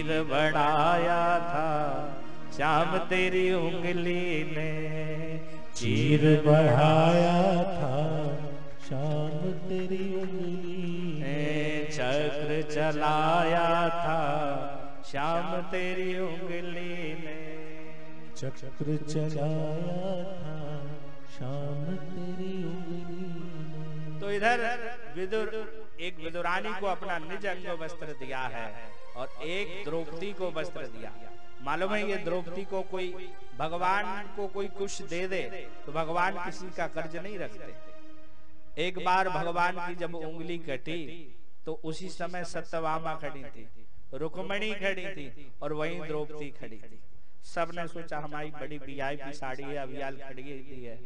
चीर बढ़ाया था श्याम तेरी उंगली ने, चीर बढ़ाया था श्याम तेरी उंगली ने, चक्र चलाया था श्याम तेरी उंगली ने, चक्र चलाया था श्याम तेरी उंगली ने। तो इधर विदुर एक विदुरानी को अपना निज अंग वस्त्र दिया है और एक द्रौपदी को वस्त्र दिया। मालूम है ये द्रौपदी को कोई भगवान को कोई कुछ दे दे तो भगवान किसी का कर्ज नहीं रखते। एक बार भगवान की जब उंगली कटी तो उसी समय सत्यभामा खड़ी थी, रुक्मिणी खड़ी थी और वहीं द्रौपदी खड़ी थी। सबने सोचा हमारी बड़ी वीआईपी साड़ी है, अभियाल खड़ी हुई है,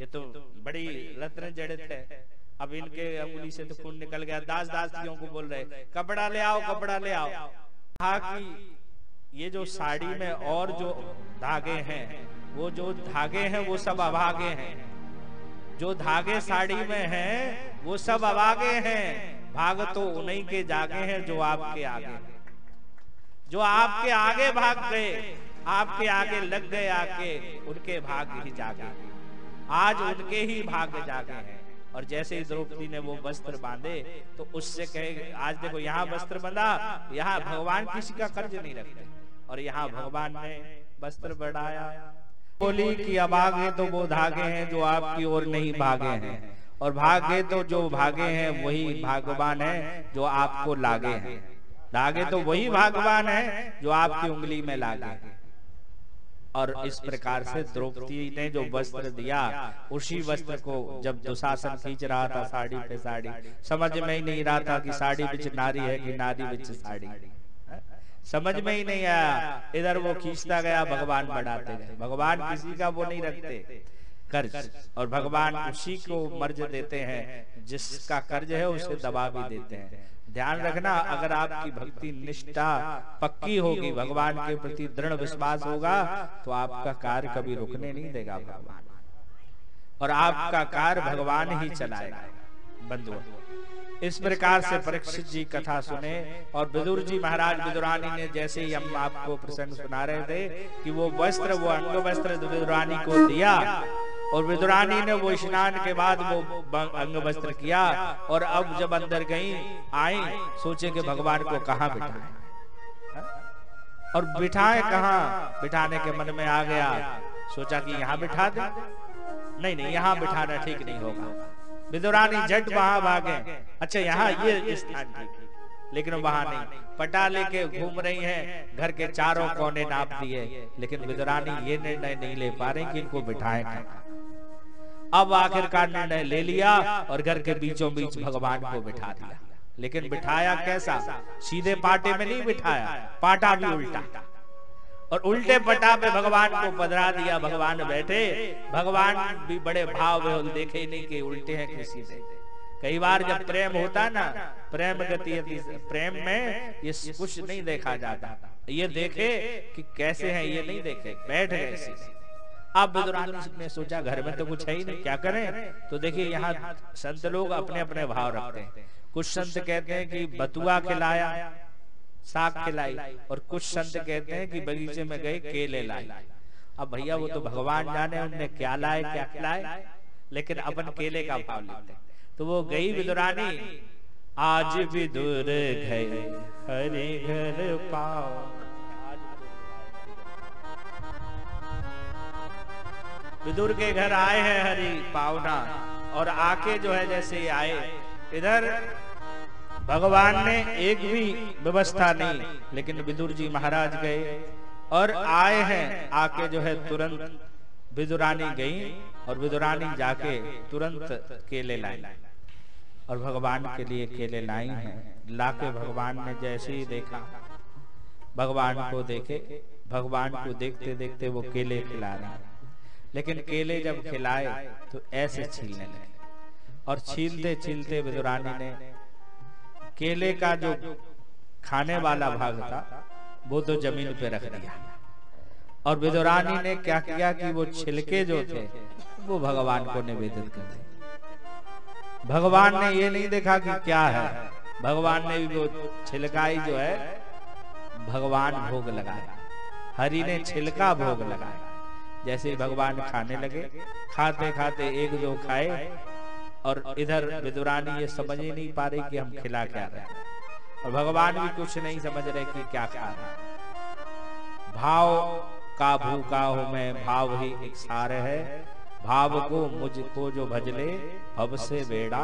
ये तो बड़ी रत्न जड़ित है। अब इनके उंगली से तो खून निकल गया। दास दासियों को बोल रहे कपड़ा ले आओ, कपड़ा ले आओ। कहा कि ये जो साड़ी में और जो धागे हैं, वो जो धागे हैं वो सब अभागे हैं, जो धागे साड़ी में हैं वो सब अभागे हैं। भाग तो उन्हीं के जागे हैं जो आपके आगे, जो आपके आगे भाग गए, आपके आगे लग गए आके, उनके भाग ही जागे। आज उनके ही भाग जागे हैं। और जैसे ही द्रौपदी ने वो वस्त्र बांधे तो उससे कहे आज देखो यहाँ वस्त्र बंधा, यहाँ भगवान किसी का कर्ज नहीं रखते और यहाँ भगवान ने वस्त्र बढ़ाया। बोली कि अभागे तो वो धागे हैं जो आपकी ओर नहीं भागे हैं, और भागे तो जो भागे हैं वही भगवान है जो आपको लागे हैं। धागे तो वही भगवान है जो आपकी उंगली में लागे। और इस प्रकार से द्रौपदी ने जो वस्त्र दिया, उसी वस्त्र को जब दुशासन खींच रहा था साड़ी पे साड़ी, समझ में ही नहीं रहा था कि साड़ी बिच नारी है कि नारी बिच साड़ी, समझ में ही नहीं आया। इधर वो खींचता गया, भगवान बढ़ाते गए। भगवान किसी का वो नहीं रखते कर्ज, और भगवान उसी को मर्ज देते हैं जिसका कर्ज है उसे दबा भी देते हैं। ध्यान रखना, अगर आपकी भक्ति निष्ठा पक्की होगी, भगवान के प्रति दृढ़ विश्वास होगा, तो आपका कार्य कभी रुकने नहीं देगा भगवान, और आपका कार्य भगवान ही चलाएगा। बंधुओं, इस प्रकार से परीक्षित जी कथा सुने और विदुर जी महाराज विदुरानी ने जैसे ही हम आपको प्रसंग सुना रहे थे कि वो वस्त्र, वो अंग वस्त्र विदुरानी को दिया और विदुरानी ने वो स्नान के बाद वो अंग वस्त्र किया, और अब जब अंदर गई आई सोचे कि भगवान को कहाँ बिठाएं, और बिठाए कहाँ, बिठाने के मन में आ गया, सोचा कि यहाँ बिठा दे, नहीं नहीं यहाँ बिठाना ठीक नहीं होगा। विदुरानी झट वहां भागे, अच्छा यहाँ ये स्थान ठीक, लेकिन वहां नहीं, पटा लेके घूम रही हैं, घर के चारों कोने नाप दिए, लेकिन विदुरानी ये निर्णय नहीं ले पा रही कि इनको बिठाएं कहाँ। अब आखिरकार निर्णय ले लिया और घर के बीचों बीच भगवान को बिठा दिया। लेकिन बिठाया कैसा, सीधे पाटे में नहीं बिठाया, पाटा भी उल्टा, और उल्टे पटा पे भगवान को पधरा दिया। भगवान बैठे, भगवान भी बड़े भाव में देखे नहीं कि उल्टे हैं कि सीधे। कई बार जब प्रेम होता ना, प्रेम गति, प्रेम में ये कुछ नहीं देखा जाता, ये देखे कि कैसे हैं ये नहीं देखे, बैठ गए सीधे। अब विदुरानी ने सोचा घर में तो कुछ है ही नहीं, क्या करें। तो देखिए यहाँ संत लोग अपने अपने भाव रखते हैं। कुछ संत कहते हैं कि बतुआ खिलाया, साग खिलाई, और कुछ संत कहते हैं कि बगीचे में गए केले लाए। अब भैया वो तो भगवान जाने उनने क्या लाए क्या खिलाए, लेकिन अपन केले का भाव लेते हैं। तो वो गई विदुरानी, आज विदुर गए हरि घर पाओ, विदुर के घर आए हैं हरि पावना, और आके जो है जैसे आए, इधर भगवान ने एक भी व्यवस्था नहीं, लेकिन विदुर जी महाराज गए और आए हैं, आके जो है तुरंत विदुरानी गई और विदुरानी जाके तुरंत केले लाई, और भगवान के लिए केले लाई हैं। लाके भगवान ने जैसे ही देखा, भगवान को देखे, भगवान को देखते देखते वो केले खिला रहे हैं। लेकिन केले जब खिलाए तो ऐसे छीलने लगे, और छीलते छीलते विदुरानी ने केले का जो खाने वाला भाग था वो तो जमीन पे रख दिया, और विदुरानी ने क्या किया कि वो छिलके जो थे वो भगवान को निवेदित कर दिए। भगवान ने ये नहीं देखा कि क्या है, भगवान ने भी वो छिलकाई जो है भगवान भोग लगाए, हरि ने छिलका भोग लगाया। जैसे ही भगवान खाने लगे, खाते खाते एक दो खाए और इधर विदुरानी ये समझ ही नहीं पा रही कि हम खिला क्या रहे हैं, और भगवान भी कुछ नहीं समझ रहे कि क्या खा रहे। भाव का भूखा हूं मैं, भाव ही एक सार है, भाव को मुझको जो भजले भव से बेड़ा